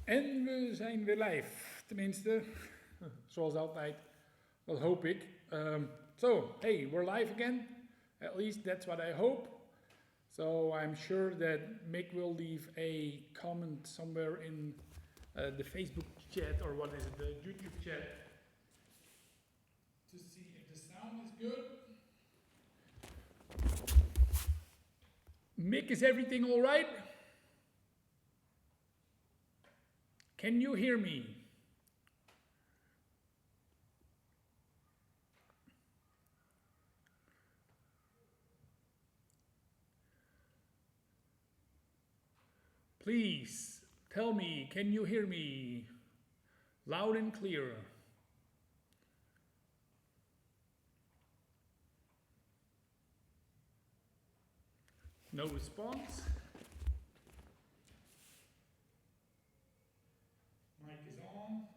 En we zijn weer live, tenminste, zoals altijd, dat hoop ik. So, hey, we're live again, at least that's what I hope. So I'm sure that Mick will leave a comment somewhere in the Facebook chat, or what is it, the YouTube chat, to see if the sound is good. Mick, is everything all right? Can you hear me? Please tell me, can you hear me? Loud and clear. No response. Mic is on.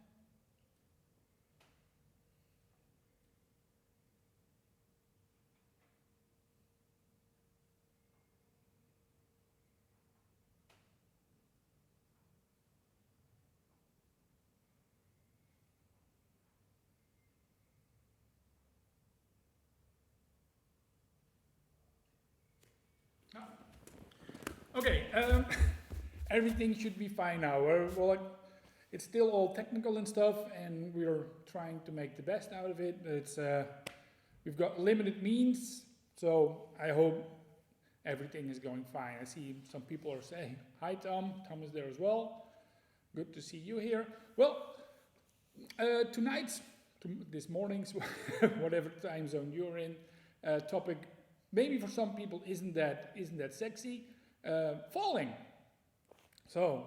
Okay, everything should be fine now. Well, it's still all technical and stuff, and we're trying to make the best out of it. It's we've got limited means, so I hope everything is going fine. I see some people are saying hi, Tom. Tom is there as well. Good to see you here. Well, this morning's, whatever time zone you're in, topic maybe for some people isn't that sexy. Falling. So,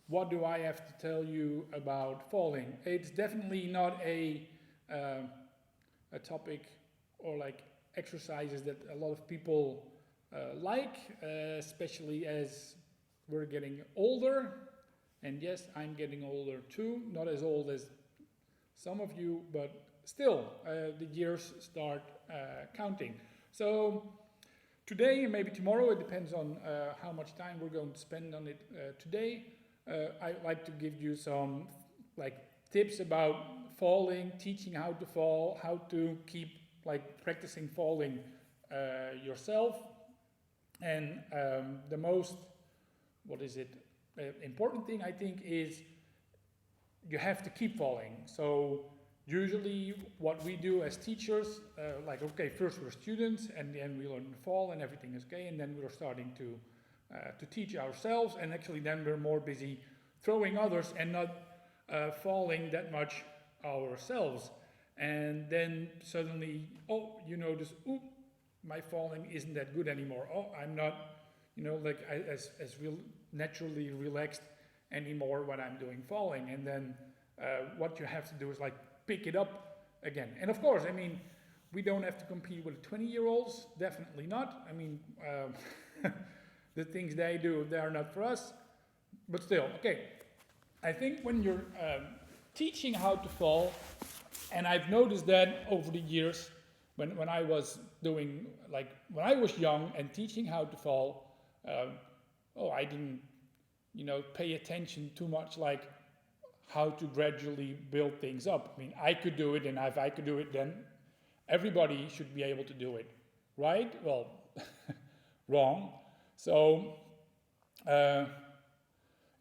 what do I have to tell you about falling? It's definitely not a topic or like exercises that a lot of people like, especially as we're getting older. And yes, I'm getting older too. Not as old as some of you, but still, the years start counting. So, today and maybe tomorrow, it depends on how much time we're going to spend on it today. I'd like to give you some tips about falling, teaching how to fall, how to keep practicing falling yourself. And the most, important thing I think is you have to keep falling. So usually what we do as teachers, first we're students and then we learn to fall and everything is okay, and then we're starting to teach ourselves, and actually then we're more busy throwing others and not falling that much ourselves. And then suddenly, you notice, my falling isn't that good anymore. I'm not, as naturally relaxed anymore when I'm doing falling. And then what you have to do is pick it up again. And of course, we don't have to compete with 20-year-olds, definitely not. The things they do, they are not for us, but still, okay. I think when you're teaching how to fall, and I've noticed that over the years, when I was doing, when I was young and teaching how to fall, I didn't, pay attention too much, how to gradually build things up. I could do it, and if I could do it, then everybody should be able to do it, right? Well, wrong. So,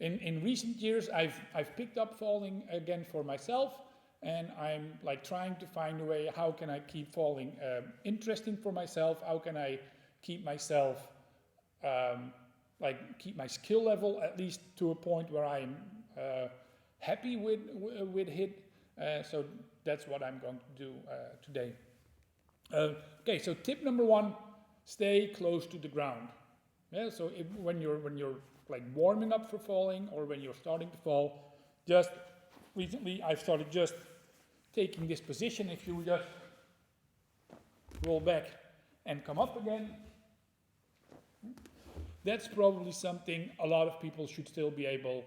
in recent years, I've picked up falling again for myself, and I'm trying to find a way, how can I keep falling interesting for myself? How can I keep myself, keep my skill level at least to a point where I'm happy with it. So that's what I'm going to do today. Okay, so tip number 1, stay close to the ground. Yeah, so when you're warming up for falling, or when you're starting to fall, just recently I've started just taking this position. If you just roll back and come up again, that's probably something a lot of people should still be able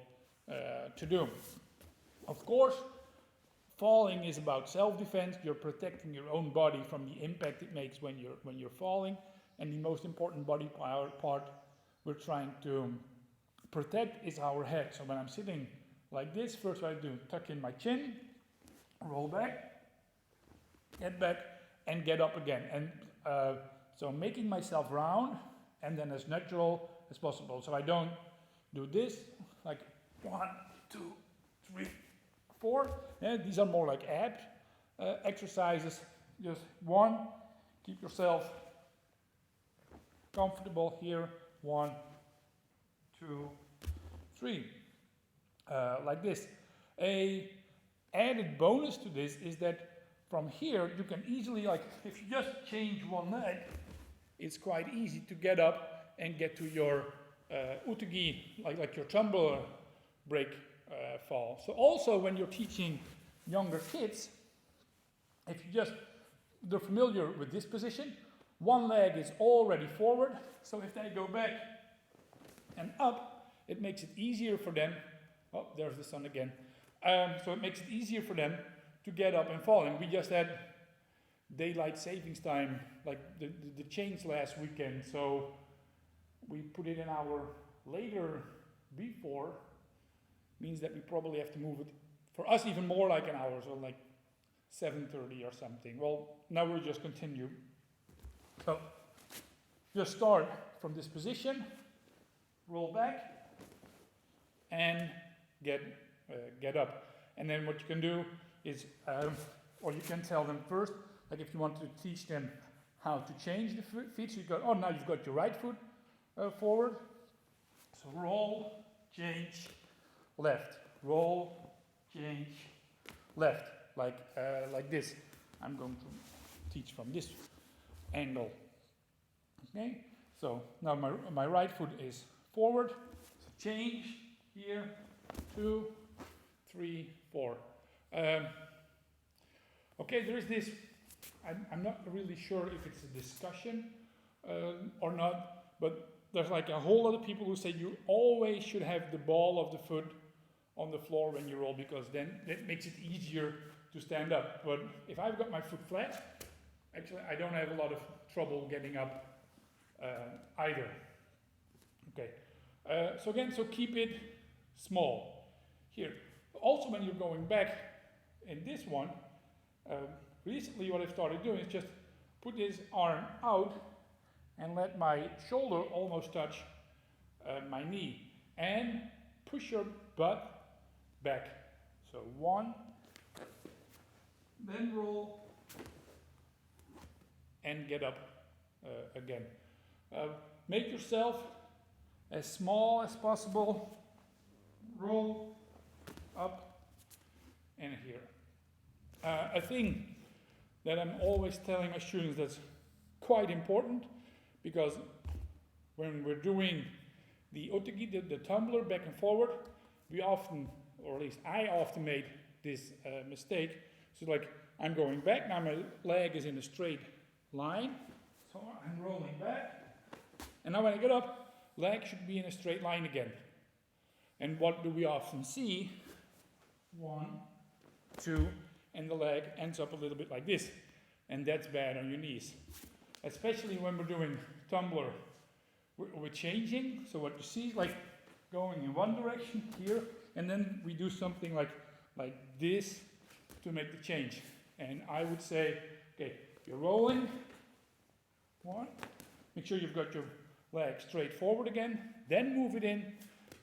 to do. Of course, falling is about self-defense. You're protecting your own body from the impact it makes when you're falling. And the most important body part we're trying to protect is our head. So when I'm sitting like this, first what I do, tuck in my chin, roll back, get back, and get up again. And so making myself round, and then as natural as possible. So I don't do this, like 1, 2, 3, 4. Yeah, these are more like ab exercises. Just 1, keep yourself comfortable here. 1, 2, 3. Like this. A added bonus to this is that from here you can easily, like if you just change one leg, it's quite easy to get up and get to your utagi, like your tumbler break fall. So also when you're teaching younger kids, if they're familiar with this position, one leg is already forward, so if they go back and up, it makes it easier for them. Oh, there's the sun again. So it makes it easier for them to get up and fall. And we just had daylight savings time, like the change last weekend, so we put it an hour later before, means that we probably have to move it, for us even more like an hour, so like 7:30 or something. Well, now we'll just continue. So just start from this position, roll back, and get up. And then what you can do is, or you can tell them first, like if you want to teach them how to change the feet, so you go, oh, now you've got your right foot forward. So roll, change, left. Roll, change, left. Like this. I'm going to teach from this angle. Okay? So now my right foot is forward. So change here, 2, 3, 4. Okay, there is this, I'm not really sure if it's a discussion or not, but there's like a whole lot of people who say you always should have the ball of the foot on the floor when you roll, because then it makes it easier to stand up. But if I've got my foot flat, actually I don't have a lot of trouble getting up either. Okay, so keep it small. Here, also when you're going back in this one, recently what I've started doing is just put this arm out and let my shoulder almost touch my knee, and push your butt back. So 1, then roll, and get up again. Make yourself as small as possible. Roll, up, and here. A thing that I'm always telling my students that's quite important, because when we're doing the otagi, the tumbler back and forward, we often, or at least I often made this mistake. So like I'm going back, now my leg is in a straight line, so I'm rolling back, and now when I get up, leg should be in a straight line again. And what do we often see? 1, 2, and the leg ends up a little bit like this, and that's bad on your knees. Especially when we're doing tumbler, we're changing, so what you see is like going in one direction here, and then we do something like this to make the change. And I would say, okay, you're rolling, 1, make sure you've got your leg straight forward again, then move it in,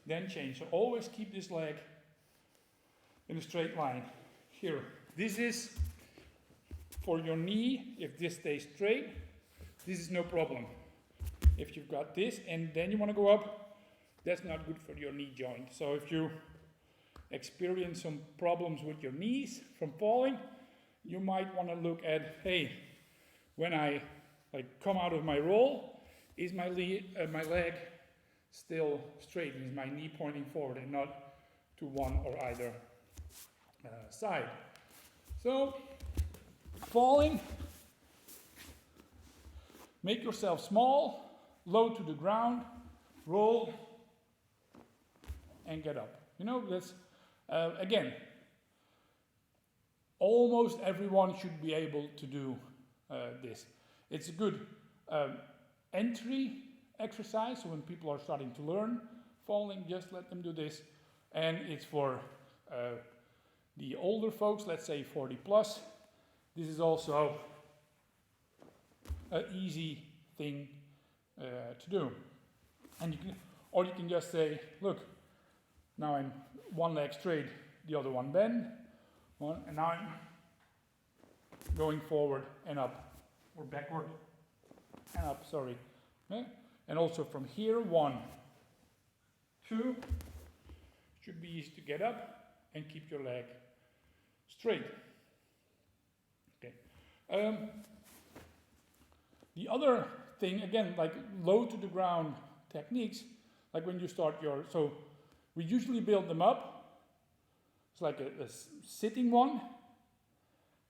then change. So always keep this leg in a straight line. Here, this is for your knee. If this stays straight, this is no problem. If you've got this and then you want to go up, that's not good for your knee joint. So if you experience some problems with your knees from falling, you might want to look at, hey, when I come out of my roll, is my leg still straight? Is my knee pointing forward and not to one or either side? So, falling, make yourself small, low to the ground, roll, and get up. You know, that's, again, almost everyone should be able to do this. It's a good entry exercise, so when people are starting to learn falling, just let them do this. And it's for the older folks, let's say 40 plus. This is also an easy thing to do. And you can just say, look, now I'm one leg straight, the other one bend, and now I'm going forward and up, or backward and up, sorry. Okay? And also from here, 1, 2, should be easy to get up and keep your leg straight. Okay. The other thing, again, like low to the ground techniques, like when you start so we usually build them up. It's like a sitting one,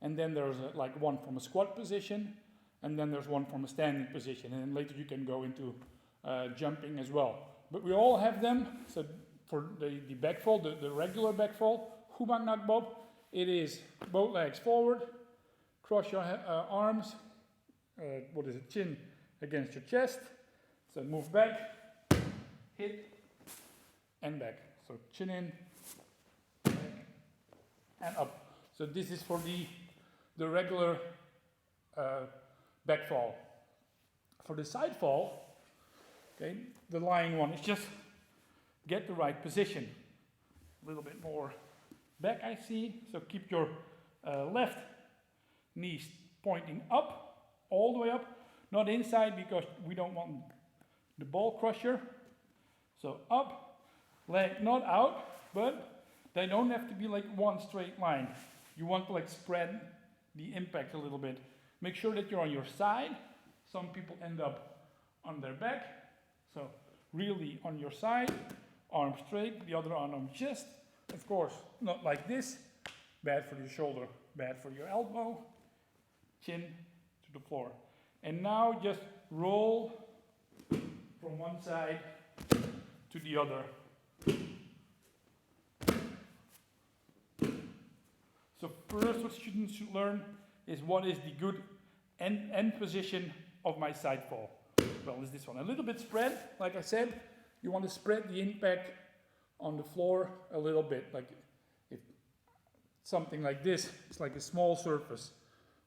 and then there's like one from a squat position, and then there's one from a standing position, and then later you can go into jumping as well. But we all have them. So for the back fall, the regular back fall, Hubang Nakbeop, it is both legs forward, cross your arms, chin against your chest. So move back, hit, and back. So chin in, back, and up. So this is for the regular back fall. For the side fall, okay, the lying one is just get the right position. A little bit more back, I see. So keep your left knees pointing up, all the way up, not inside because we don't want the ball crusher. So up, leg not out, but they don't have to be like one straight line. You want to like spread the impact a little bit. Make sure that you're on your side. Some people end up on their back. So really on your side, arm straight, the other arm just, of course, not like this. Bad for your shoulder, bad for your elbow. Chin to the floor. And now just roll from one side to the other. So first what students should learn is what is the good end position of my side fall. Well, is this one a little bit spread? Like I said, you want to spread the impact on the floor a little bit. Like if something like this, it's like a small surface.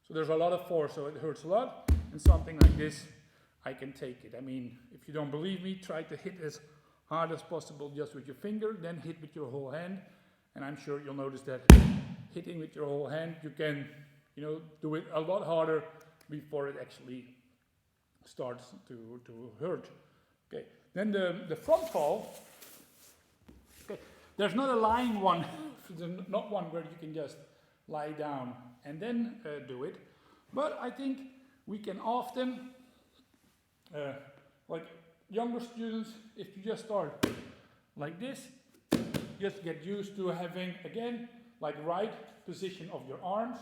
So there's a lot of force, so it hurts a lot. And something like this, I can take it. I mean, if you don't believe me, try to hit as hard as possible just with your finger, then hit with your whole hand. And I'm sure you'll notice that hitting with your whole hand, you can, do it a lot harder before it actually starts to hurt. Okay. Then the front fall. Okay. There's not a lying one. There's not one where you can just lie down and then do it. But I think we can often, like younger students, if you just start like this, just get used to having, again, like right position of your arms.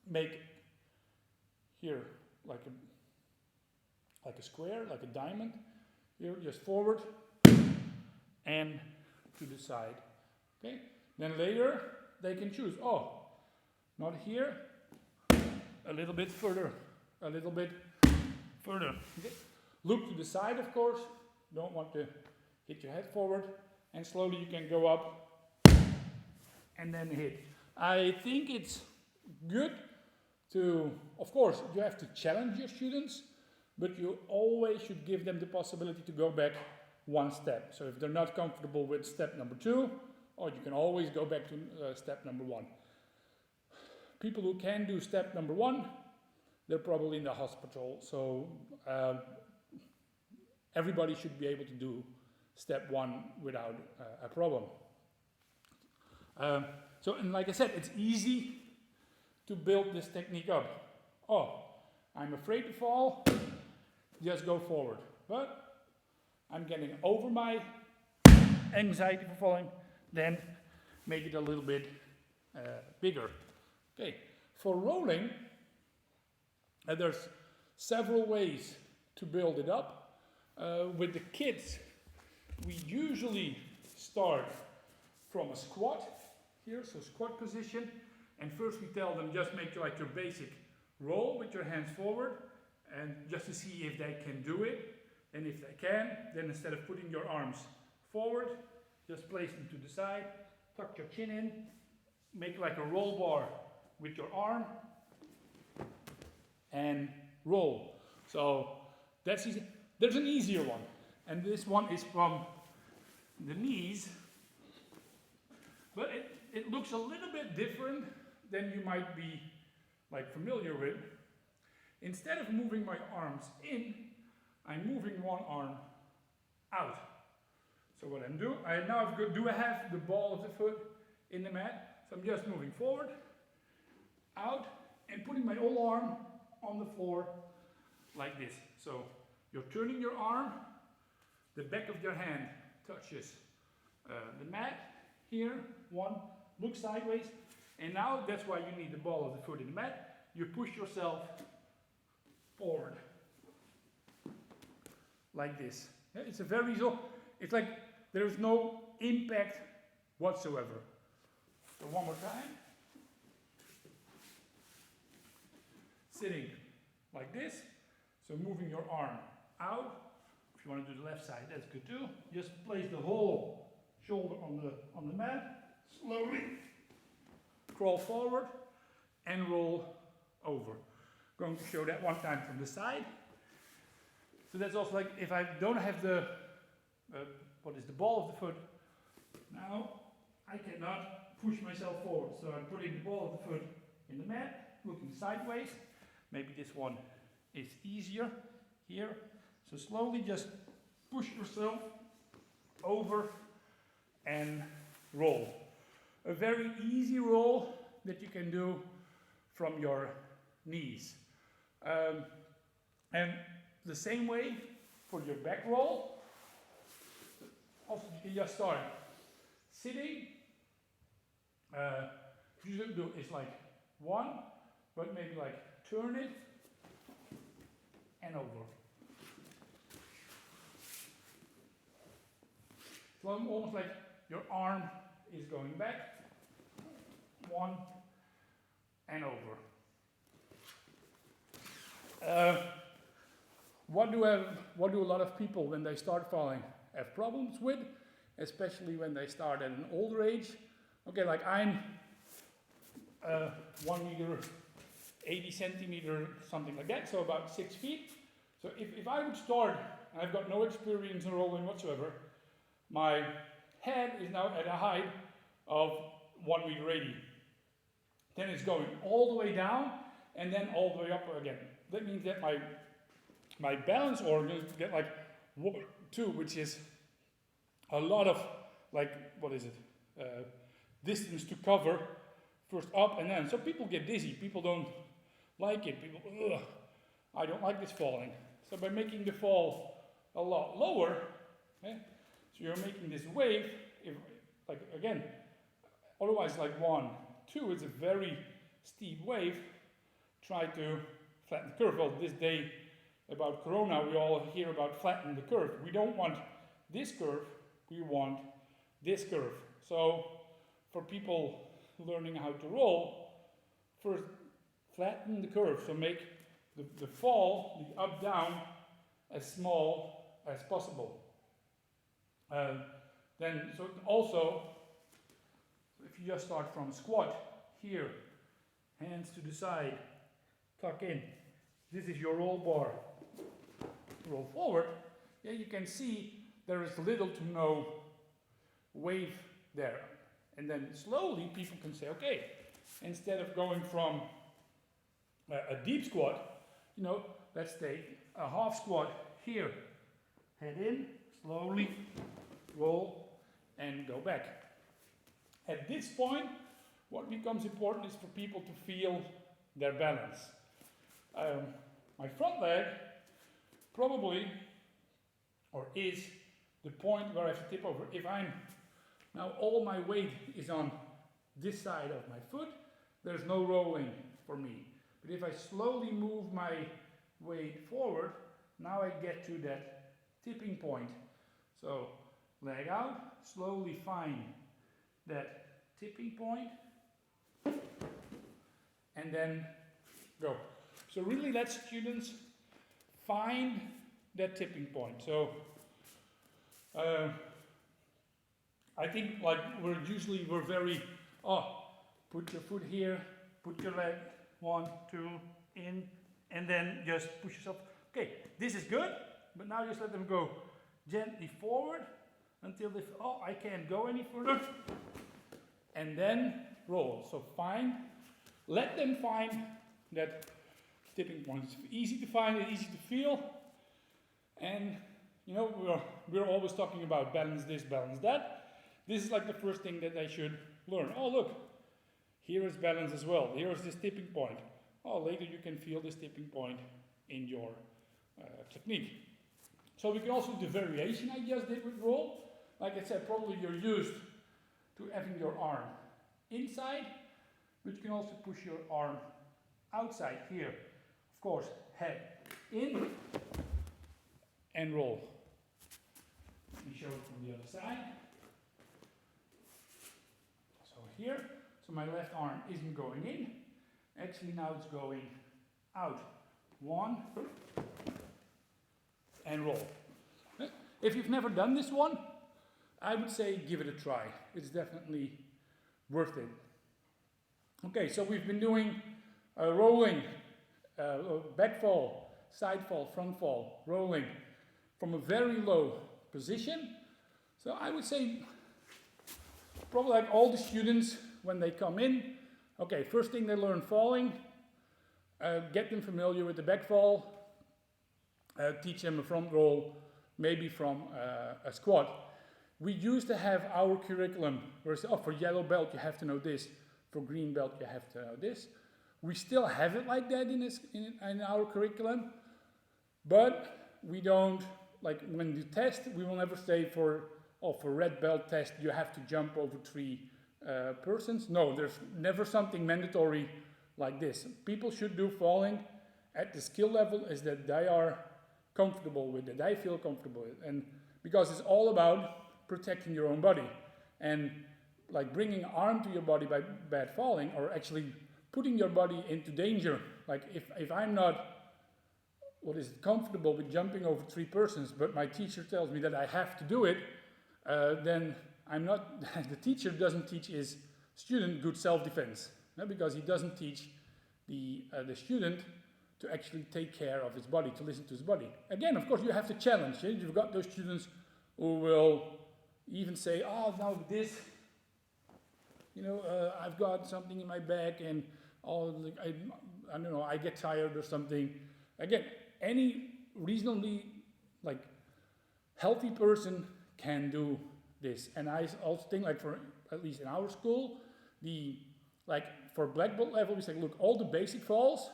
Make here like a square, like a diamond. Here, just forward and to the side. Okay. Then later they can choose. Oh, not here. A little bit further. A little bit further. Okay. Look to the side, of course. Don't want to hit your head forward. And slowly you can go up and then hit. I think it's good to, of course, you have to challenge your students, but you always should give them the possibility to go back one step. So if they're not comfortable with step number 2, or you can always go back to step number 1. People who can do step number 1, they're probably in the hospital. So everybody should be able to do step 1 without a problem. So, and like I said, it's easy to build this technique up. Oh, I'm afraid to fall, just go forward. But I'm getting over my anxiety for falling, then make it a little bit bigger. Okay, for rolling, there's several ways to build it up. With the kids, we usually start from a squat here, so squat position. And first we tell them just make like your basic roll with your hands forward, and just to see if they can do it. And if they can, then instead of putting your arms forward, just place them to the side, tuck your chin in, make like a roll bar with your arm, and roll. So that's easy. There's an easier one, and this one is from the knees, but it looks a little bit different than you might be like familiar with. Instead of moving my arms in, I'm moving one arm out. So what I'm doing, I have the ball of the foot in the mat, so I'm just moving forward, out, and putting my whole arm on the floor like this. So you're turning your arm, the back of your hand touches the mat here, one, look sideways, and now that's why you need the ball of the foot in the mat. You push yourself forward like this. Yeah, it's a very it's like there's no impact whatsoever. So one more time. Sitting like this. So moving your arm out. If you want to do the left side, that's good too. Just place the whole shoulder on the mat. Slowly crawl forward and roll over. Going to show that one time from the side. So that's also like if I don't have the the ball of the foot. Now I cannot push myself forward. So I'm putting the ball of the foot in the mat, looking sideways. Maybe this one is easier here. So slowly just push yourself over and roll. A very easy roll that you can do from your knees. And the same way for your back roll. Also, you can just start sitting. You do is like one, but maybe like turn it and over. So almost like your arm is going back, one and over. What do a lot of people when they start falling have problems with, especially when they start at an older age? Okay, like I'm 1 meter, 80 centimeter, something like that, so about 6 feet. So if I would start, and I've got no experience in rolling whatsoever, my head is now at a height of 1 meter 80. Then it's going all the way down and then all the way up again. That means that my balance organs get like 2, which is a lot of like, distance to cover, first up and then. So people get dizzy, people don't like it, people, ugh, I don't like this falling. So by making the fall a lot lower, so you're making this wave, like again, otherwise like 1, 2, it's a very steep wave. Try to flatten the curve. Well, this day about Corona, we all hear about flatten the curve. We don't want this curve, we want this curve. So for people learning how to roll, first flatten the curve. So make the fall, the up down, as small as possible. Then, so also, if you just start from squat here, hands to the side, tuck in. This is your roll bar. Roll forward. Yeah, you can see there is little to no wave there. And then slowly people can say, okay, instead of going from a deep squat, let's take a half squat here. Head in, slowly roll and go back. At this point, what becomes important is for people to feel their balance. My front leg probably, or is, the point where I have to tip over. If I'm, now all my weight is on this side of my foot, there's no rolling for me. But if I slowly move my weight forward, now I get to that tipping point. So leg out, slowly find that tipping point, and then go. So really let students find that tipping point. So I think like we're very, put your foot here, put your leg, 1, 2, in, and then just push yourself. Okay, this is good, but now just let them go gently forward until they, I can't go any further. And then roll. So let them find that tipping point. It's easy to find, it's easy to feel. And you know, we're always talking about balance this, balance that. This is like the first thing that they should learn. Oh, look, here is balance as well. Here is this tipping point. Oh, later you can feel this tipping point in your technique. So we can also do the variation I just did with roll. Like I said, probably you're used to having your arm inside, but you can also push your arm outside here. Of course, head in and roll. Let me show it from the other side. So here, so my left arm isn't going in. Actually now it's going out. 1 and roll. If you've never done this one, I would say give it a try. It's definitely worth it. Okay, so we've been doing rolling, back fall, side fall, front fall, rolling from a very low position. So I would say probably like all the students when they come in, okay, first thing they learn falling, get them familiar with the back fall, teach them a front roll, maybe from a squat. We used to have our curriculum where it's, for yellow belt you have to know this, for green belt you have to know this. We still have it like that in our curriculum, but we don't, like when you test, we will never say for red belt test you have to jump over 3 persons. No, there's never something mandatory like this. People should do falling at the skill level is that they are comfortable with it, they feel comfortable with it. And because it's all about protecting your own body and like bringing arm to your body by bad falling, or actually putting your body into danger. Like if I'm not comfortable with jumping over 3 persons, but my teacher tells me that I have to do it, then I'm not. The teacher doesn't teach his student good self-defense, because he doesn't teach the student to actually take care of his body, to listen to his body. Again, of course, you have to challenge. You've got those students who will even say, "Oh, now this, I've got something in my back, and I don't know, I get tired or something." Again, any reasonably healthy person can do this. And I also think, for at least in our school, for black belt level, we say, look, all the basic falls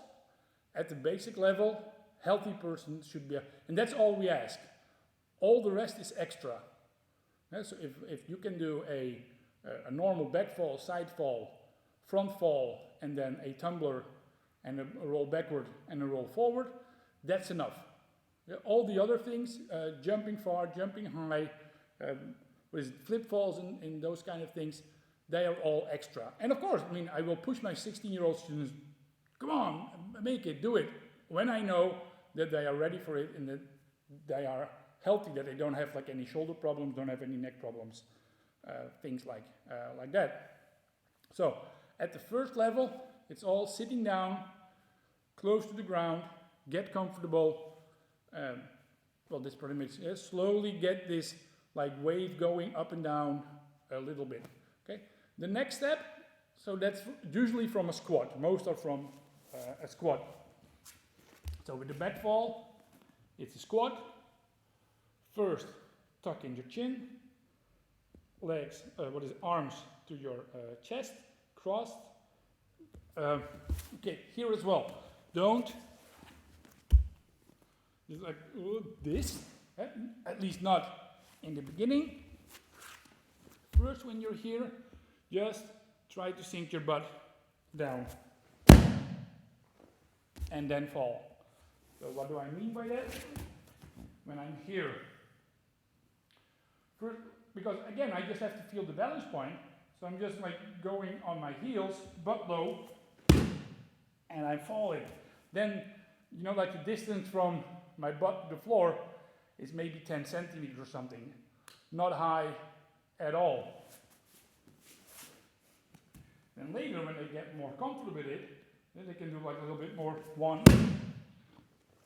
at the basic level, healthy person should be, and that's all we ask. All the rest is extra. So if you can do a normal back fall, side fall, front fall, and then a tumbler and a roll backward and a roll forward, that's enough. All the other things, jumping far, jumping high, with flip falls and those kind of things, they are all extra. And of course, I will push my 16-year-old students, come on, make it, do it, when I know that they are ready for it and that they are healthy, that they don't have any shoulder problems, don't have any neck problems, things like that. So at the first level, it's all sitting down, close to the ground, get comfortable. This pretty much is. Slowly get this wave going up and down a little bit. Okay. The next step, so that's usually from a squat. Most are from a squat. So with the back fall, it's a squat. First, tuck in your chin. Legs, arms to your chest, crossed. Okay, here as well. Don't just this, at least not in the beginning. First, when you're here, just try to sink your butt down and then fall. So what do I mean by that? When I'm here, first, because again, I just have to feel the balance point. So I'm just going on my heels, butt low, and I'm falling. Then, the distance from my butt to the floor is maybe 10 centimeters or something. Not high, at all. Then later, when they get more comfortable with it, then they can do like a little bit more, 1,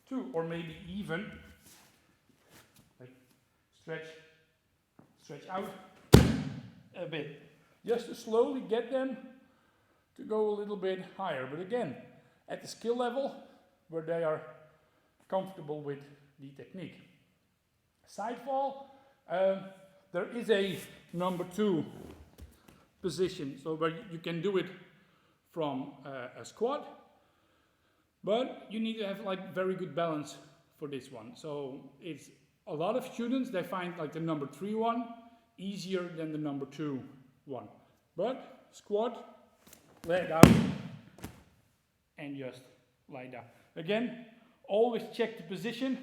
2, or maybe even like stretch out a bit, just to slowly get them to go a little bit higher. But again, at the skill level where they are comfortable with the technique. Side fall, there is a number 2 position, so where you can do it from a squat, but you need to have like very good balance for this one. So it's a lot of students, they find like the number 3 one easier than the number 2 one. But squat, leg out, and just lie down. Again, always check the position.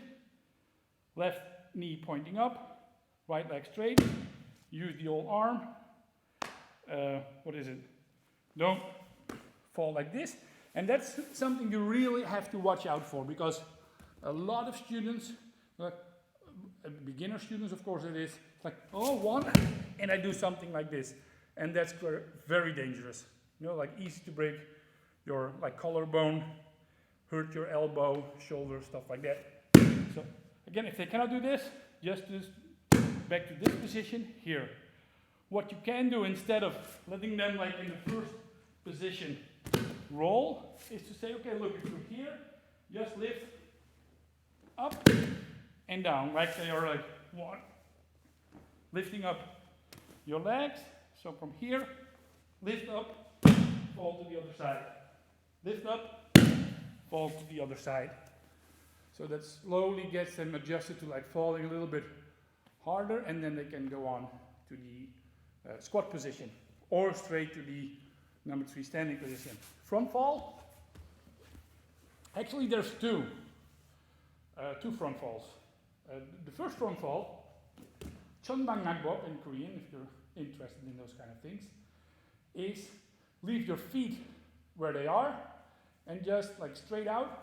Left knee pointing up, right leg straight. Use the whole arm. What is it? Don't fall like this. And that's something you really have to watch out for, because a lot of students, beginner students of course it is, like, oh, 1, and I do something like this. And that's very dangerous. You know, like easy to break your like collarbone, hurt your elbow, shoulder, stuff like that. So again, if they cannot do this, just back to this position here. What you can do instead of letting them like in the first position roll is to say, okay, look, if you're here, just lift up and down, like they are like 1. Lifting up your legs. So from here, lift up, fall to the other side. Lift up, fall to the other side. So that slowly gets them adjusted to like falling a little bit harder, and then they can go on to the squat position or straight to the number 3 standing position. Front fall. Actually, there's two front falls. The first front fall, Nakbeop in Korean, if you're interested in those kind of things, is leave your feet where they are and just like straight out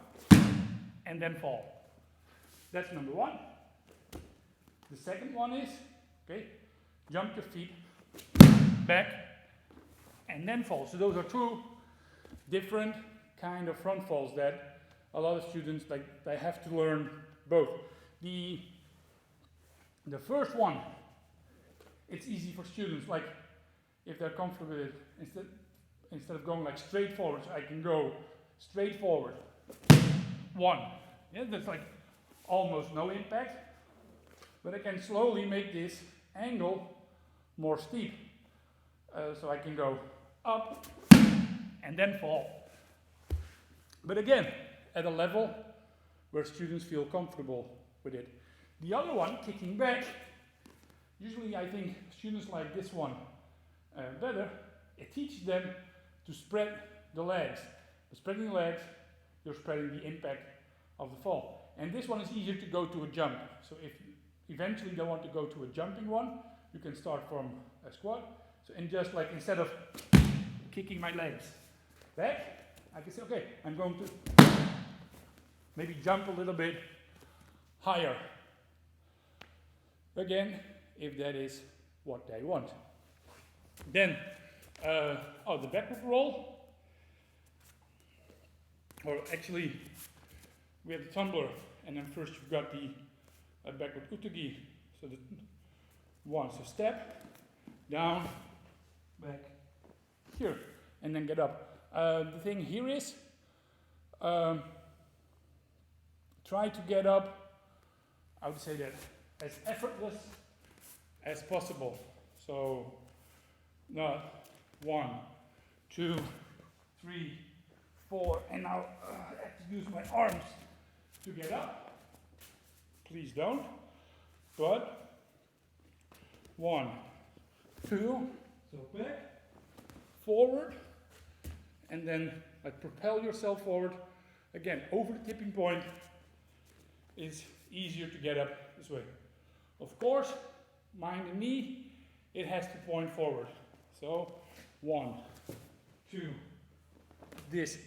and then fall. That's number 1. The second one is, okay, jump your feet back and then fall. So those are 2 different kind of front falls that a lot of students, like, they have to learn both. The first one, it's easy for students, like if they're comfortable with it, instead of going like straight forward, so I can go straight forward. 1. Yeah, that's like almost no impact, but I can slowly make this angle more steep. So I can go up and then fall. But again, at a level where students feel comfortable with it. The other one, kicking back, usually I think students like this one better. It teaches them to spread the legs. By spreading the legs, you're spreading the impact of the fall. And this one is easier to go to a jump. So if you eventually don't want to go to a jumping one, you can start from a squat. So, and just like instead of kicking my legs back, I can say, okay, I'm going to maybe jump a little bit higher. Again, if that is what they want. Then, the backward roll. Or actually, we have the tumbler, and then first you've got the backward utogi. So the 1, so step, down, back, here, and then get up. The thing here is, try to get up, I would say that, as effortless as possible. So, not 1, 2, 3, 4, and now I have to use my arms to get up. Please don't. But 1, 2, so back, forward, and then like propel yourself forward. Again, over the tipping point is easier to get up this way. Of course, mind the knee, it has to point forward. So 1, 2, this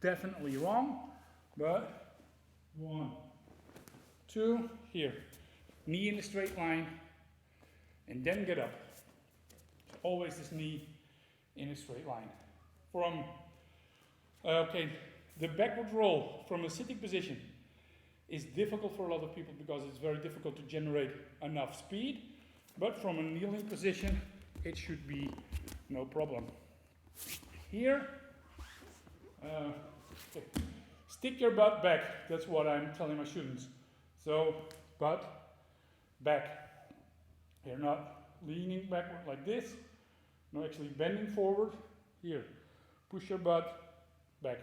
definitely wrong, but 1, 2, here. Knee in a straight line, and then get up. always this knee in a straight line. From, okay, the backward roll from a sitting position is difficult for a lot of people because it's very difficult to generate enough speed, but from a kneeling position, it should be no problem. Here, okay. Stick your butt back. That's what I'm telling my students. So, butt back. You're not leaning backward like this. No, actually bending forward. Here, push your butt back.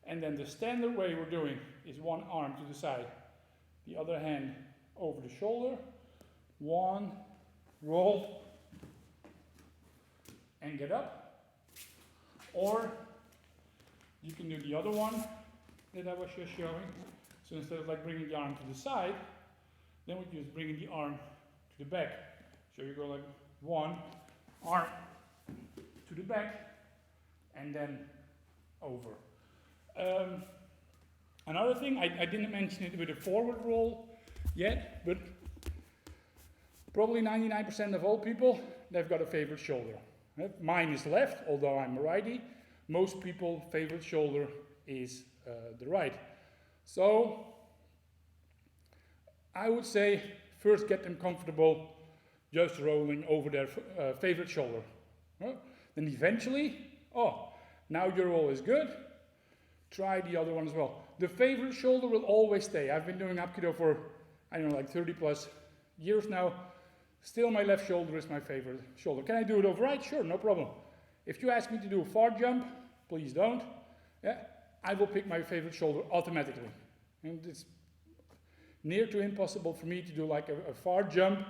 And then the standard way we're doing is one arm to the side, the other hand over the shoulder. One, roll, and get up. Or you can do the other one that I was just showing. So instead of like bringing the arm to the side, then we just bring the arm to the back. So you go like one arm to the back and then over. Another thing, I didn't mention it with a forward roll yet, but probably 99% of all people, they've got a favorite shoulder. Mine is left, although I'm a righty. Most people's favorite shoulder is the right. So I would say first get them comfortable just rolling over their favorite shoulder. Then eventually, oh, now your roll is good. Try the other one as well. The favorite shoulder will always stay. I've been doing Hapkido for, I don't know, like 30 plus years now. Still my left shoulder is my favorite shoulder. Can I do it over right? Sure, no problem. If you ask me to do a far jump, please don't. Yeah, I will pick my favorite shoulder automatically. And it's near to impossible for me to do like a far jump.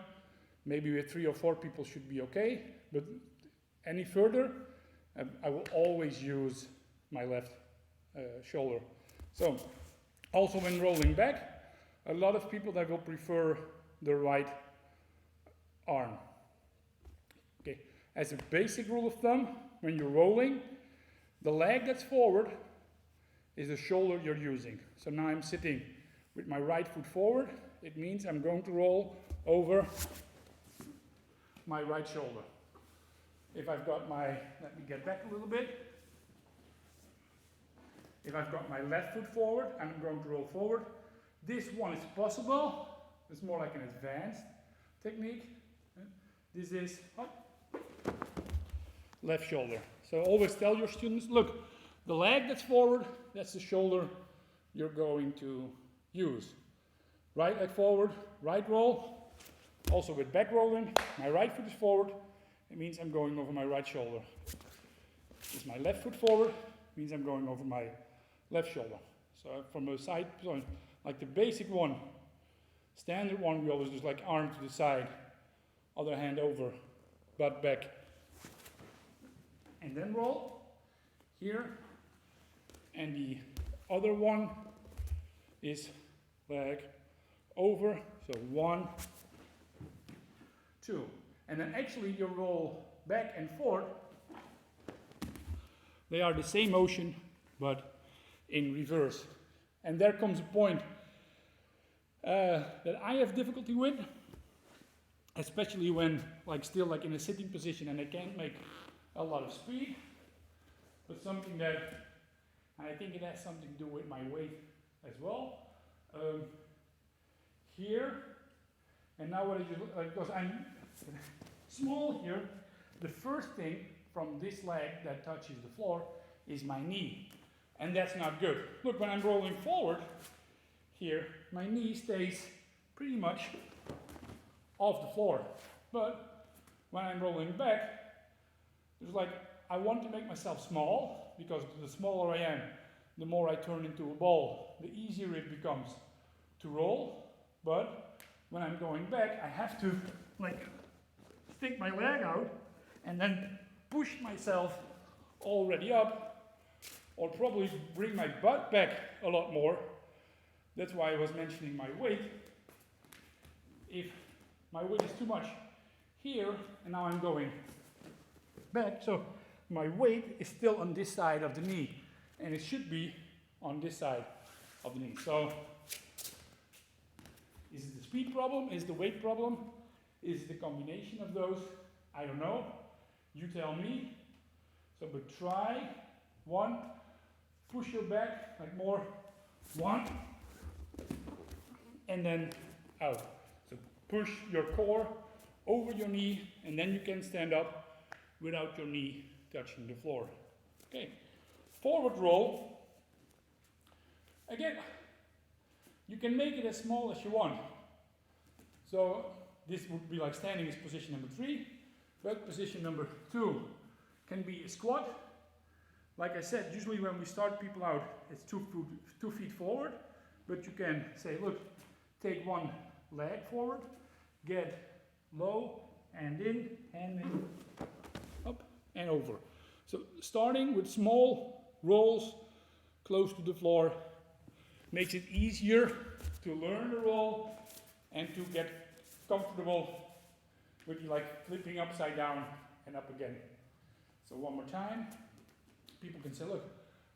Maybe with 3 or 4 people should be okay. But any further, I will always use my left shoulder. So, also when rolling back, a lot of people that will prefer the right arm. Okay, as a basic rule of thumb, when you're rolling, the leg that's forward is the shoulder you're using. So now I'm sitting with my right foot forward. It means I'm going to roll over my right shoulder. If I've got my, let me get back a little bit. If I've got my left foot forward, I'm going to roll forward. This one is possible. It's more like an advanced technique. This is left shoulder. So always tell your students, look, the leg that's forward, that's the shoulder you're going to use. Right leg forward, right roll. Also with back rolling, my right foot is forward. It means I'm going over my right shoulder. This is my left foot forward. It means I'm going over my left shoulder. So from a side position, like the basic one, standard one, we always just like arm to the side, other hand over, butt back, and then roll here. And the other one is leg over, so 1, 2. And then actually you roll back and forth. They are the same motion, but in reverse. And there comes a point that I have difficulty with, especially when like still like in a sitting position and I can't make a lot of speed, but something that I think it has something to do with my weight as well. Here, and now what I do, because I'm small here, the first thing from this leg that touches the floor is my knee. And that's not good. Look, when I'm rolling forward here, my knee stays pretty much off the floor. But when I'm rolling back, it's like I want to make myself small, because the smaller I am, the more I turn into a ball, the easier it becomes to roll. But when I'm going back, I have to like stick my leg out and then push myself already up, or probably bring my butt back a lot more. That's why I was mentioning my weight. If my weight is too much here, and now I'm going back, so my weight is still on this side of the knee, and it should be on this side of the knee. So, is it the speed problem? Is it the weight problem? Is it the combination of those? I don't know. You tell me. So, but try. 1. Push your back, like more. 1. And then out. So push your core over your knee, and then you can stand up without your knee touching the floor. Okay. Forward roll. Again, you can make it as small as you want. So this would be like standing is position number 3, but position number 2 can be a squat. Like I said, usually when we start people out, it's 2 feet forward, but you can say, look, take 1 leg forward, get low, and in, up, and over. So starting with small rolls close to the floor makes it easier to learn the roll and to get comfortable with like flipping upside down and up again. So one more time. People can say, look,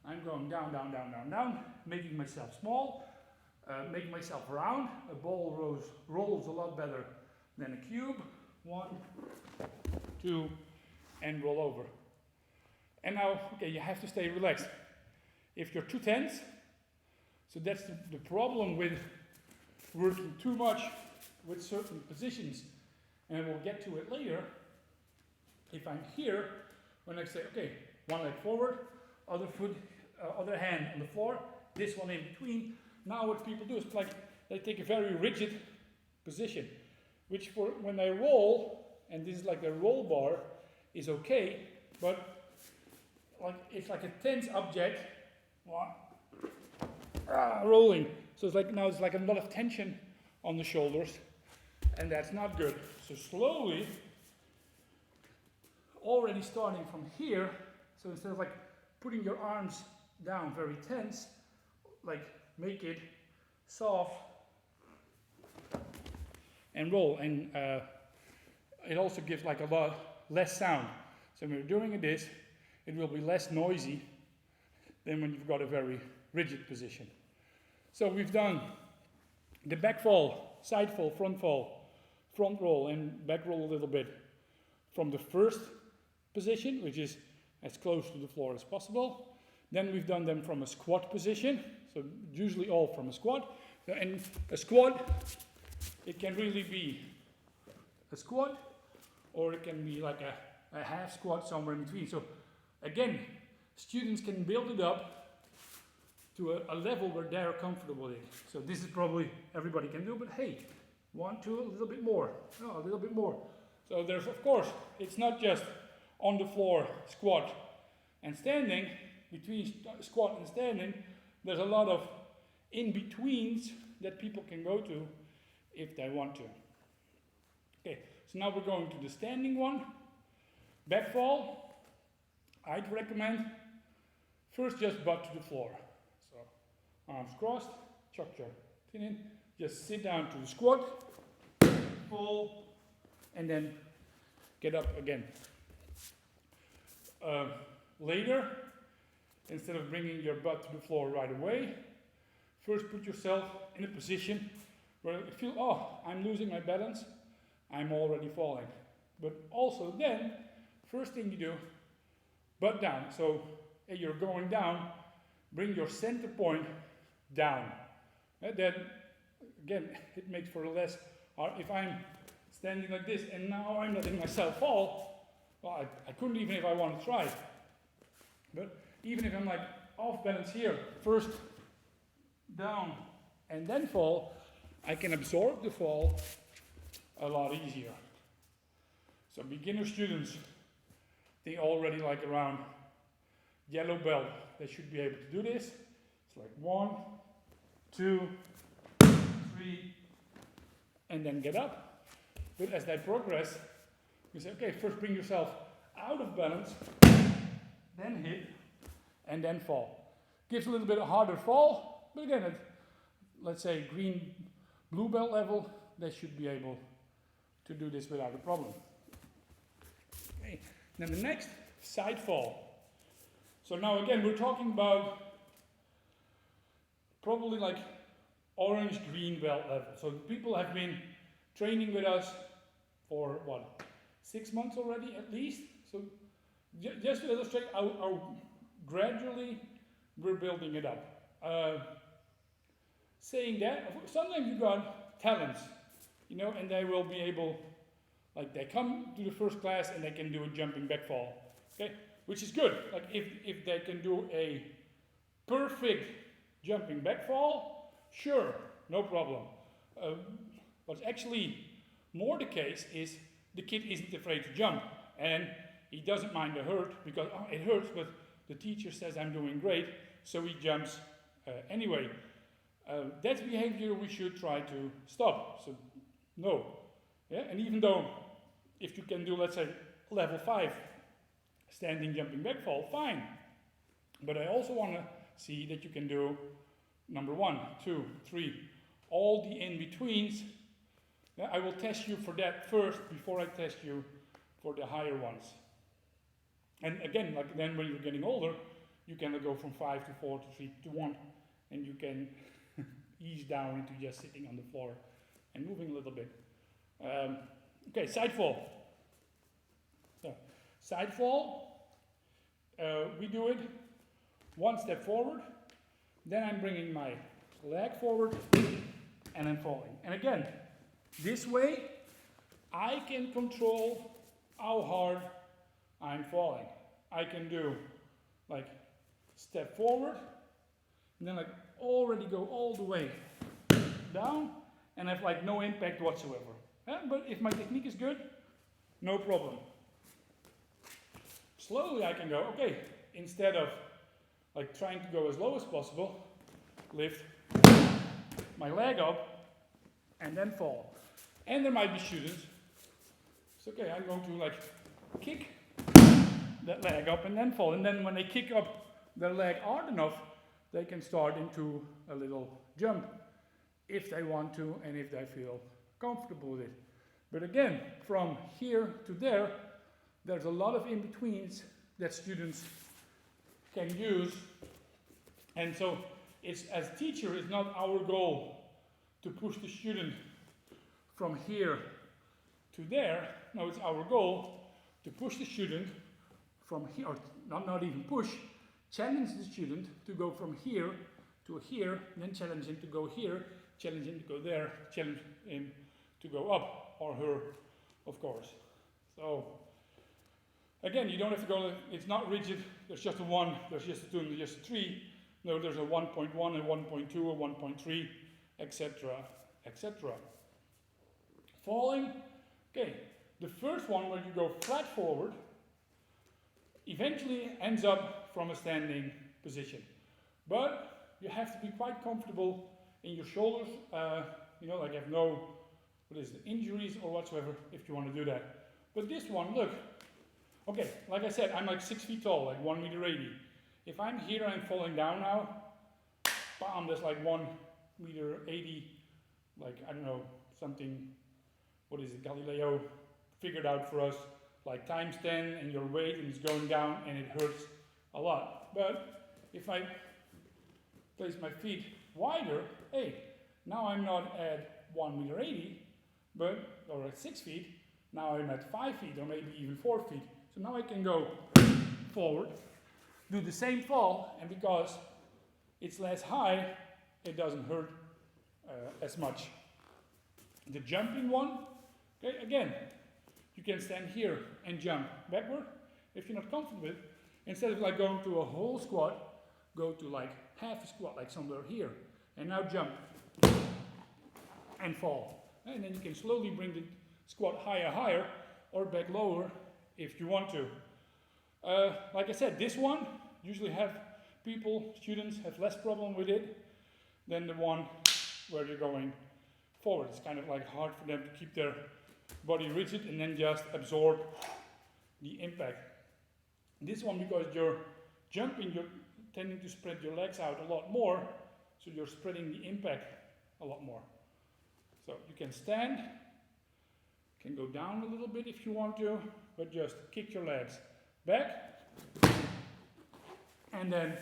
I'm going down, down, down, down, down, making myself small, making myself round. A ball rolls a lot better than a cube. 1, 2, and roll over. And now, okay, you have to stay relaxed. If you're too tense, so that's the problem with working too much with certain positions, and we'll get to it later. If I'm here, when I say, okay, 1 leg forward, other foot, other hand on the floor, this one in between. Now what people do is like they take a very rigid position, which for when I roll, and this is like the roll bar, is okay, but like it's like a tense object, rolling. So it's like now it's like a lot of tension on the shoulders, and that's not good. So slowly, already starting from here, so instead of like putting your arms down very tense, like make it soft and roll. And it also gives like a lot less sound. So when you're doing this, it will be less noisy than when you've got a very rigid position. So we've done the back fall, side fall, front roll, and back roll a little bit from the first position, which is as close to the floor as possible. Then we've done them from a squat position, so usually all from a squat. And a squat, it can really be a squat, or it can be like a half squat somewhere in between. So again, students can build it up to a level where they're comfortable in. So this is probably everybody can do, but hey, 1, 2, a little bit more, a little bit more. So there's, of course, it's not just on the floor, squat and standing. Between squat and standing, there's a lot of in-betweens that people can go to if they want to. Okay, so now we're going to the standing one. Back fall, I'd recommend first just butt to the floor. So arms crossed, chuck your chin in, just sit down to the squat, fall, and then get up again. Later, instead of bringing your butt to the floor right away, first put yourself in a position where you feel, oh, I'm losing my balance, I'm already falling. But also then, first thing you do, butt down. So you're going down, bring your center point down. And then, again, it makes for less, if I'm standing like this and now I'm letting myself fall, well, I couldn't even if I want to try. But even if I'm like off balance here, first down and then fall, I can absorb the fall a lot easier. So beginner students, they already like around yellow belt, they should be able to do this. It's like 1, 2, 3, and then get up. But as they progress, you say, okay, first bring yourself out of balance, then hit, and then fall. Gives a little bit of harder fall, but again, at, let's say green, blue belt level, they should be able to do this without a problem. Okay, then the next, side fall. So now again, we're talking about probably like orange, green belt level. So people have been training with us for what, 6 months already at least? So just to illustrate how gradually we're building it up. Saying that, sometimes you got talents, you know, and they will be able, like they come to the first class and they can do a jumping back fall, okay, which is good. Like if they can do a perfect jumping back fall, sure, no problem. What's actually more the case is the kid isn't afraid to jump, and he doesn't mind the hurt because it hurts, but the teacher says I'm doing great, so he jumps anyway. That's behavior we should try to stop. So no, yeah. And even though if you can do, let's say, level 5 standing jumping back fall, fine. But I also want to see that you can do number 1, 2, 3, all the in-betweens. Yeah, I will test you for that first before I test you for the higher ones. And again, like then when you're getting older, you can go from 5 to 4 to 3 to 1, and you can ease down into just sitting on the floor and moving a little bit. Okay, side fall. So, side fall, we do it 1 step forward, then I'm bringing my leg forward, and I'm falling. And again, this way, I can control how hard I'm falling. I can do like step forward, and then like already go all the way down, and have like no impact whatsoever. But if my technique is good, no problem. Slowly I can go, okay, instead of like trying to go as low as possible, lift my leg up and then fall. And there might be students, it's okay, I'm going to like kick that leg up and then fall. And then when they kick up their leg hard enough, they can start into a little jump if they want to and if they feel comfortable with it. But again, from here to there, there's a lot of in-betweens that students can use. And so it's, as teacher, it's not our goal to push the student from here to there. No, it's our goal to push the student from here, or not even push, challenge the student to go from here to here, then challenge him to go here, challenge him to go there, challenge him to go up, or her, of course. So, again, you don't have to go, it's not rigid, there's just a 1, there's just a 2, and there's just a 3. No, there's a 1.1, a 1.2, a 1.3, etc., etc. Falling, okay, the first one where you go flat forward eventually ends up from a standing position. But you have to be quite comfortable in your shoulders, you know, like have no, injuries or whatsoever if you want to do that. But this one, look, okay, like I said, I'm like 6 feet tall, like 1.80 meters. If I'm here and I'm falling down now, bam, there's like 1.80 meters, like, I don't know, something, Galileo figured out for us, like times 10 and your weight, and it's going down and it hurts a lot. But if I place my feet wider, hey, now I'm not at 1.80 meters, or at 6 feet, now I'm at 5 feet or maybe even 4 feet. So now I can go forward, do the same fall, and because it's less high, it doesn't hurt as much. The jumping one, okay, again, you can stand here and jump backward if you're not comfortable with it. Instead of like going to a whole squat, go to like half a squat, like somewhere here, and now jump and fall. And then you can slowly bring the squat higher, or back lower if you want to. Like I said, this one usually students have less problem with it than the one where you're going forward. It's kind of like hard for them to keep their body rigid and then just absorb the impact. This one, because you're jumping, you're tending to spread your legs out a lot more, so you're spreading the impact a lot more. So you can stand, can go down a little bit if you want to, but just kick your legs back and then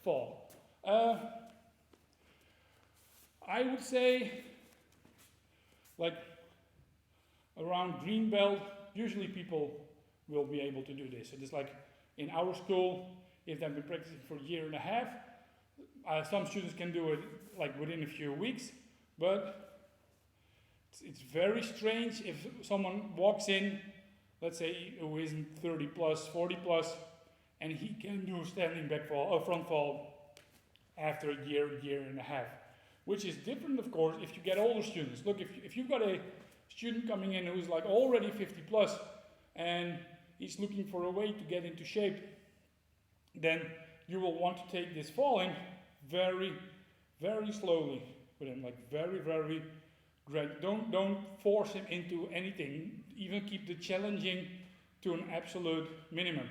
fall. I would say, like around green belt, usually people will be able to do this. So just like in our school, if they've been practicing for a year and a half, some students can do it like within a few weeks, but it's very strange if someone walks in, let's say who isn't 30 plus, 40 plus, and he can do standing back fall or front fall after a year and a half, which is different, of course, if you get older students. Look, if you've got a student coming in who's like already 50 plus and he's looking for a way to get into shape, then you will want to take this falling very, very slowly with him, like very, very great. Don't force him into anything. Even keep the challenging to an absolute minimum.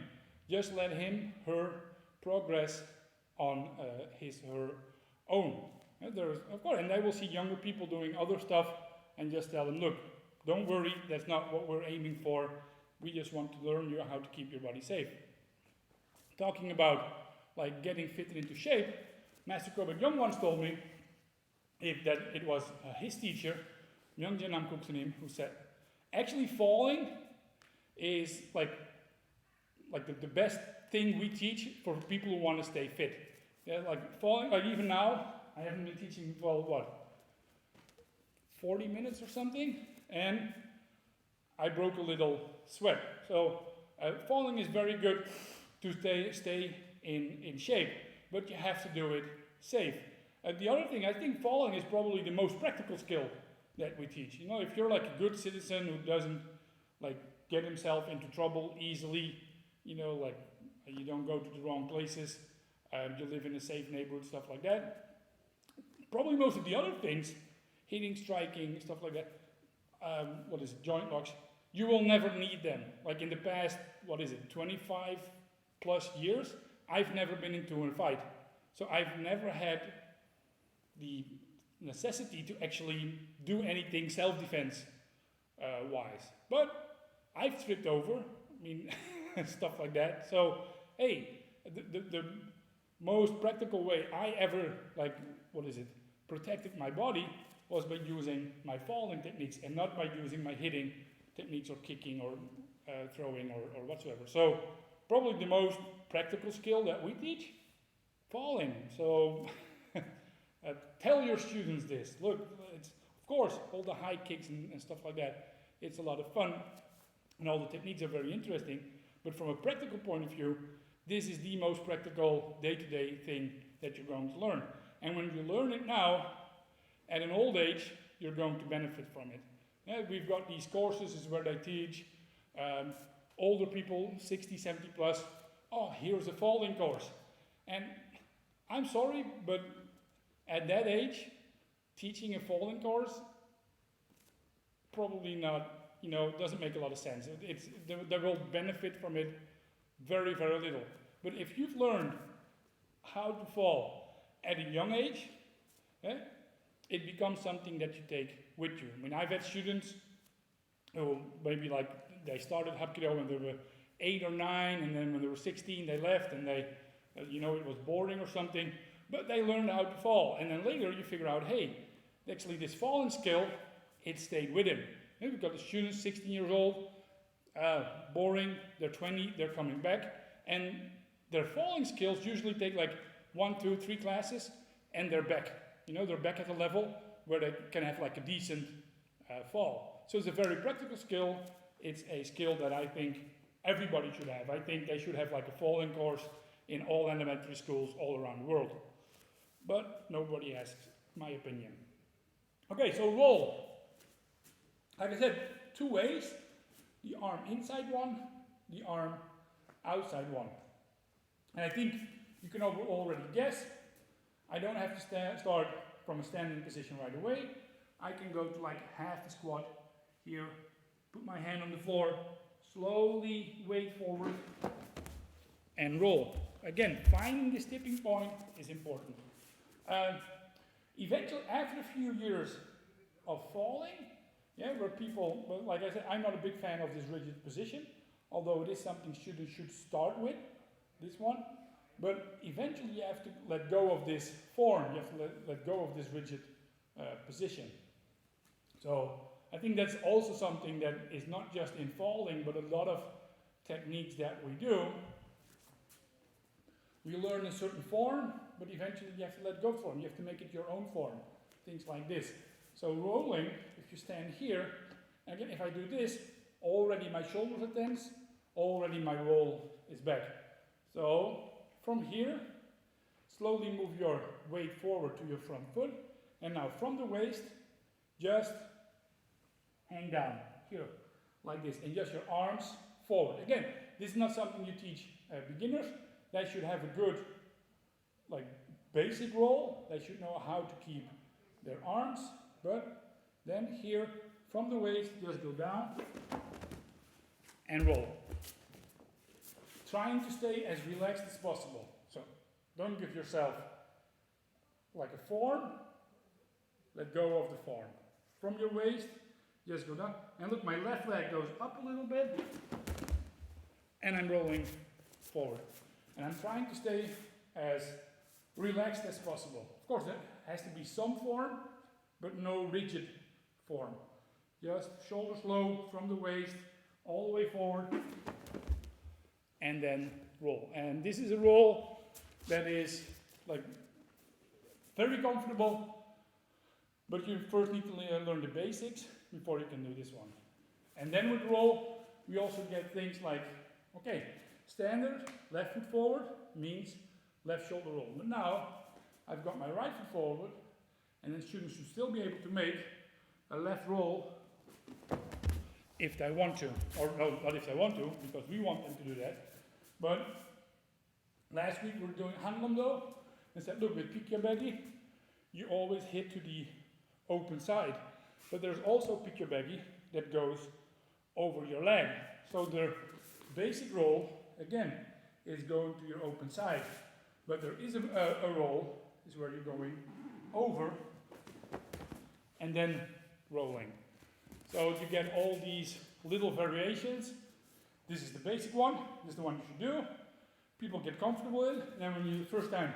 Just let him, her progress on her own. And there's, of course, and I will see younger people doing other stuff and just tell them, look, don't worry, that's not what we're aiming for. We just want to learn you how to keep your body safe. Talking about like getting fitted into shape, Master Kobek Young once told me that it was his teacher, Myung Janam Kuksunim, who said, actually falling is like the best thing we teach for people who want to stay fit. Yeah, like falling, like even now, I haven't been teaching for what, 40 minutes or something, and I broke a little sweat. So falling is very good to stay in shape, but you have to do it safe. The other thing, I think falling is probably the most practical skill that we teach. You know, if you're like a good citizen who doesn't like get himself into trouble easily, you know, like you don't go to the wrong places, you live in a safe neighborhood, stuff like that. Probably most of the other things, hitting, striking, stuff like that, joint locks, you will never need them. Like in the past, 25 plus years, I've never been into a fight. So I've never had the necessity to actually do anything self-defense wise. But I've tripped over, I mean, stuff like that. So, hey, the most practical way I ever, protected my body was by using my falling techniques and not by using my hitting techniques or kicking or throwing or whatsoever. So, probably the most practical skill that we teach, falling. So, tell your students this. Look, it's, of course, all the high kicks and stuff like that, it's a lot of fun, and all the techniques are very interesting, but from a practical point of view, this is the most practical day-to-day thing that you're going to learn. And when you learn it now, at an old age, you're going to benefit from it. Yeah, we've got these courses, is where they teach older people, 60, 70 plus, oh, here's a falling course. And I'm sorry, but at that age, teaching a falling course, probably not, doesn't make a lot of sense. They will benefit from it very, very little. But if you've learned how to fall at a young age, it becomes something that you take with you. I mean, I've had students who maybe they started Hapkido when they were 8 or 9, and then when they were 16, they left, and they, it was boring or something, but they learned how to fall. And then later you figure out, hey, actually this falling skill, it stayed with him. And we've got the students, 16 years old, boring, they're 20, they're coming back, and their falling skills usually take 1, 2, 3 classes, and they're back. They're back at a level where they can have a decent fall. So it's a very practical skill. It's a skill that I think everybody should have. I think they should have a falling course in all elementary schools all around the world. But nobody asks my opinion. Okay, so roll. Like I said, 2 ways. The arm inside one, the arm outside one. And I think you can already guess, I don't have to start from a standing position right away. I can go to half a squat here, put my hand on the floor, slowly weight forward, and roll. Again, finding this tipping point is important. Eventually, after a few years of falling, where people, like I said, I'm not a big fan of this rigid position, although it is something students should start with, this one. But eventually you have to let go of this form, you have to let go of this rigid position. So I think that's also something that is not just in falling, but a lot of techniques that we do, we learn a certain form, but eventually you have to let go of form. You have to make it your own form. Things like this. So rolling, if you stand here, again, if I do this, already my shoulders are tense, already my roll is back. So from here, slowly move your weight forward to your front foot, and now from the waist, just hang down here, like this, and just your arms forward. Again, this is not something you teach beginners. They should have a good, like, basic roll. They should know how to keep their arms, but then here, from the waist, just go down and roll. Trying to stay as relaxed as possible. So, don't give yourself like a form. Let go of the form. From your waist, just go down. And look, my left leg goes up a little bit, and I'm rolling forward. And I'm trying to stay as relaxed as possible. Of course, there has to be some form, but no rigid form. Just shoulders low from the waist, all the way forward, and then roll. And this is a roll that is like very comfortable, but you first need to learn the basics before you can do this one. And then with roll, we also get things like, okay, standard, left foot forward means left shoulder roll. But now, I've got my right foot forward, and then students should still be able to make a left roll if they want to. Or no, not if they want to, because we want them to do that. But last week we were doing hankumdo, and said, look, with pikyabegi, you always hit to the open side. But there's also pikyabegi that goes over your leg. So the basic roll, again, is going to your open side. But there is a roll, is where you're going over and then rolling. So you get all these little variations. This is the basic one. This is the one you should do. People get comfortable in. And then when you, the first time,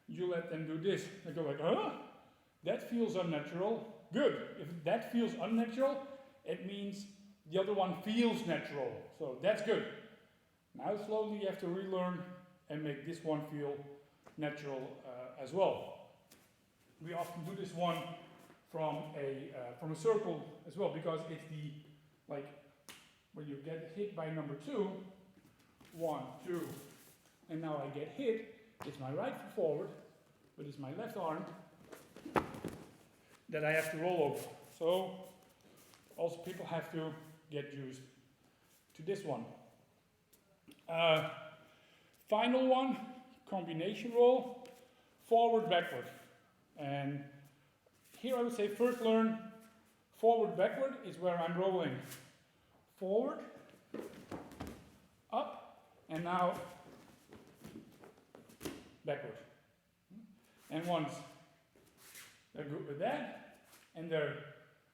you let them do this, they go like, huh? That feels unnatural. Good. If that feels unnatural, it means the other one feels natural. So that's good. Now slowly you have to relearn and make this one feel natural as well. We often do this one from a circle as well, because it's the, like, when you get hit by number 2, 1, 2, and now I get hit, it's my right foot forward, but it's my left arm that I have to roll over. So also people have to get used to this one. Final one, combination roll, forward, backward. And here I would say first learn forward, backward is where I'm rolling forward, up, and now backward. And once they're good with that, and they're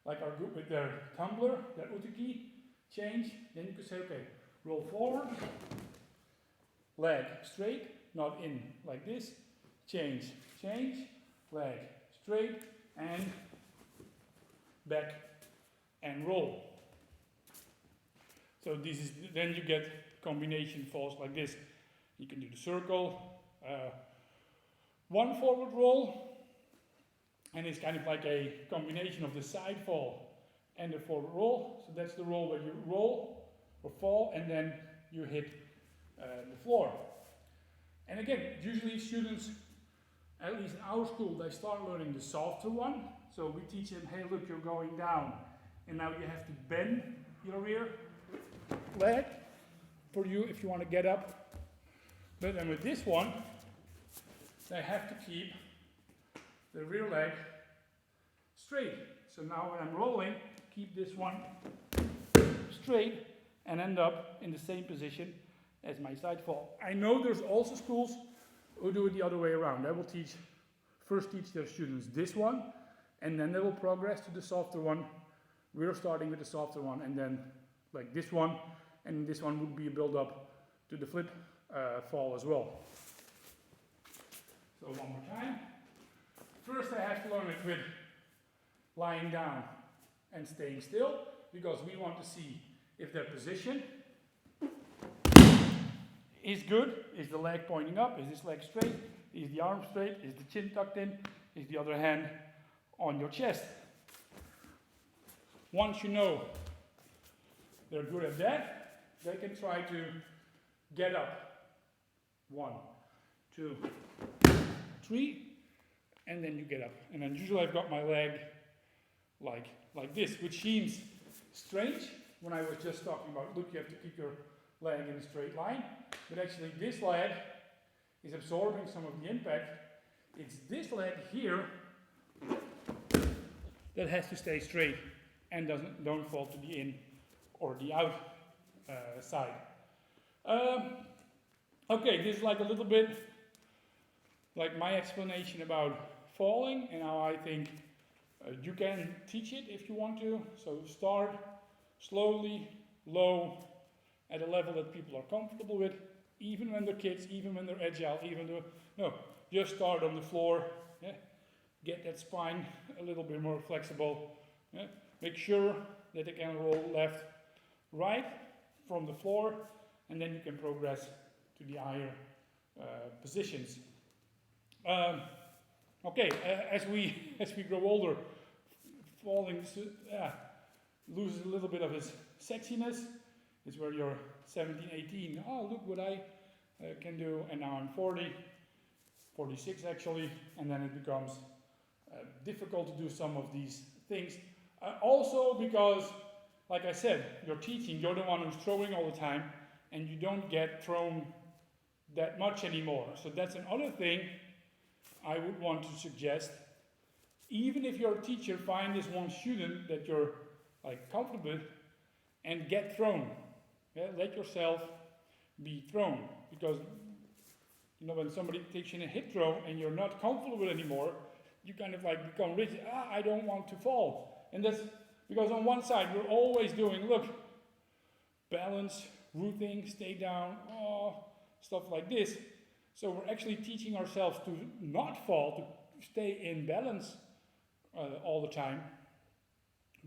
like are good with their tumbler, their utuki, change, then you could say, okay, roll forward, leg straight, not in like this, change, change, leg straight, and back and roll. So this is, then you get combination falls like this. You can do the circle, one forward roll, and it's kind of like a combination of the side fall and the forward roll. So that's the roll where you roll or fall and then you hit the floor. And again, usually students, at least in our school, they start learning the softer one. So we teach them, hey, look, you're going down, and now you have to bend your rear leg for you if you want to get up. But then with this one, they have to keep the rear leg straight. So now when I'm rolling, keep this one straight and end up in the same position as my side fall. I know there's also schools who do it the other way around. They will first teach their students this one, and then they will progress to the softer one. We're starting with the softer one, and then like this one, and this one would be a build up to the flip fall as well. So one more time. First I have to learn it with lying down and staying still, because we want to see if their position is good? Is the leg pointing up? Is this leg straight? Is the arm straight? Is the chin tucked in? Is the other hand on your chest? Once you know they're good at that, they can try to get up. 1, 2, 3, and then you get up. And then usually I've got my leg like this, which seems strange when I was just talking about, look, you have to keep your leg in a straight line. But actually this leg is absorbing some of the impact. It's this leg here that has to stay straight and don't fall to the in or the out side. Okay, this is like a little bit like my explanation about falling and how I think you can teach it if you want to. So start slowly, low, at a level that people are comfortable with, even when they're kids, even when they're agile, just start on the floor, yeah? Get that spine a little bit more flexible, yeah? Make sure that they can roll left, right from the floor, and then you can progress to the higher positions. As we grow older, falling loses a little bit of its sexiness. It's where you're 17, 18, oh look what I can do, and now I'm 40, 46 actually, and then it becomes difficult to do some of these things. Also because, like I said, you're teaching, you're the one who's throwing all the time, and you don't get thrown that much anymore. So that's another thing I would want to suggest. Even if you're a teacher, find this one student that you're like comfortable with and get thrown. Yeah, let yourself be thrown, because when somebody takes you in a hip throw and you're not comfortable anymore, you kind of like become rigid. I don't want to fall. And that's because on one side we're always doing, look, balance, rooting, stay down, stuff like this. So we're actually teaching ourselves to not fall, to stay in balance all the time.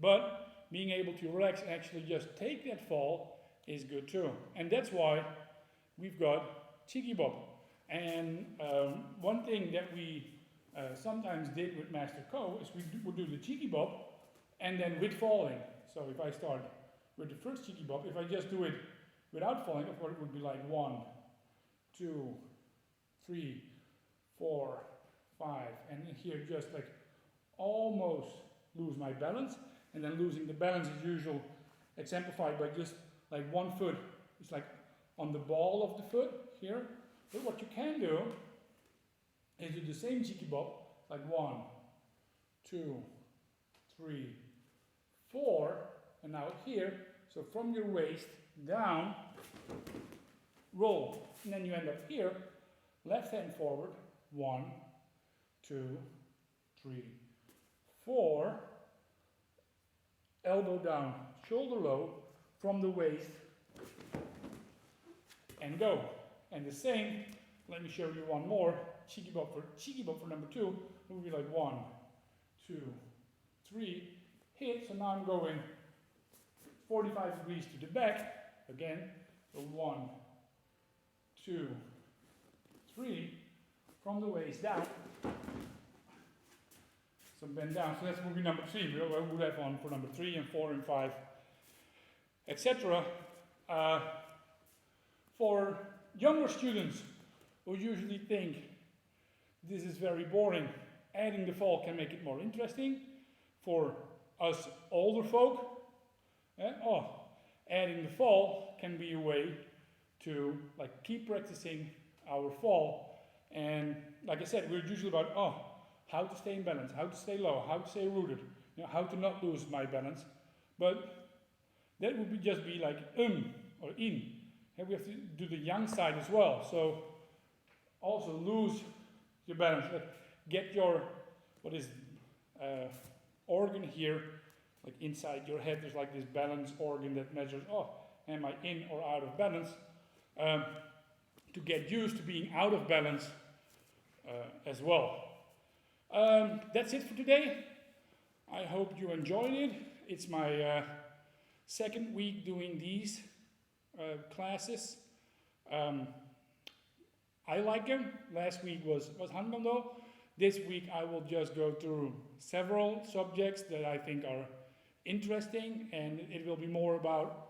But being able to relax and actually just take that fall is good too. And that's why we've got Cheeky Bob. And one thing that we sometimes did with Master Co is we would do the Cheeky Bob and then with falling. So if I start with the first Cheeky Bob, if I just do it without falling, of course it would be like 1, 2, 3, 4, 5, and here just like almost lose my balance, and then losing the balance is usually exemplified by just like one foot. It's like on the ball of the foot here. But what you can do is do the same Cheeky Bob, like 1, 2, 3, 4, and now here. So from your waist down, roll, and then you end up here. Left hand forward, 1, 2, 3, 4. Elbow down, shoulder low, from the waist, and go. And the same, let me show you one more. Cheeky Bob for number 2 will be like 1, 2, 3, hit. So now I'm going 45 degrees to the back again. So 1, 2, 3, from the waist down. So bend down. So that's movie number 3. We would have one for number 3 and 4 and 5, etc. For younger students who usually think this is very boring, adding the fall can make it more interesting. For us older folk, adding the fall can be a way to like keep practicing our fall. And like I said, we're usually about how to stay in balance, how to stay low, how to stay rooted, how to not lose my balance. But that would just be like or in. And we have to do the yang side as well. So also lose your balance. Get your organ here, like inside your head. There's like this balance organ that measures, am I in or out of balance? To get used to being out of balance as well. That's it for today. I hope you enjoyed it. It's my second week doing these classes. I like them. Last week was hankumdo. This week I will just go through several subjects that I think are interesting, and it will be more about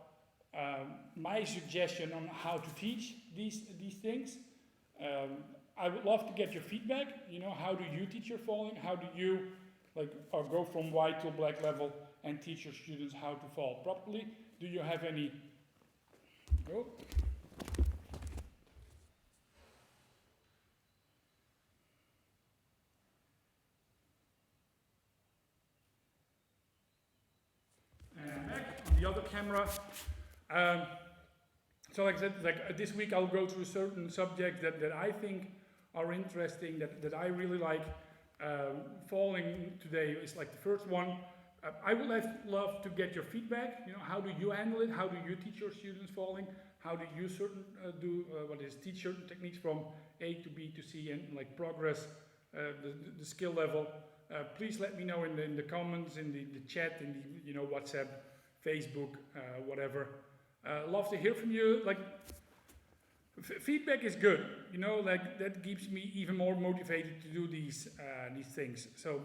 my suggestion on how to teach these things. I would love to get your feedback. You know, how do you teach your falling? How do you go from white to black level and teach your students how to fall properly? Do you have any? Oh. And back on the other camera. So like I said, this week I'll go through certain subjects that I think are interesting, that I really like. Falling today is like the first one. I would love to get your feedback. You know, how do you handle it? How do you teach your students falling? How do you teach certain techniques from A to B to C and like progress the skill level? Please let me know in the comments, in the chat, in the WhatsApp, Facebook, whatever. Love to hear from you. Like feedback is good. You know, like that keeps me even more motivated to do these things. So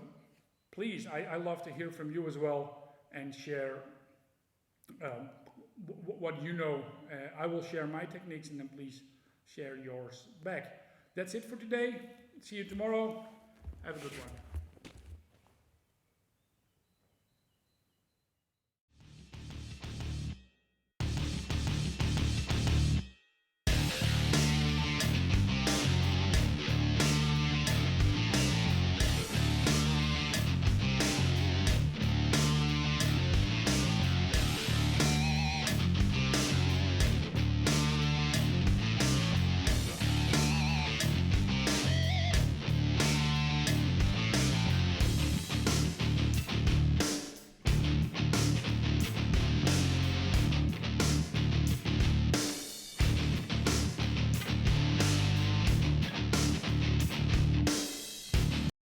please, I love to hear from you as well and share what you know. I will share my techniques and then please share yours back. That's it for today. See you tomorrow. Have a good one.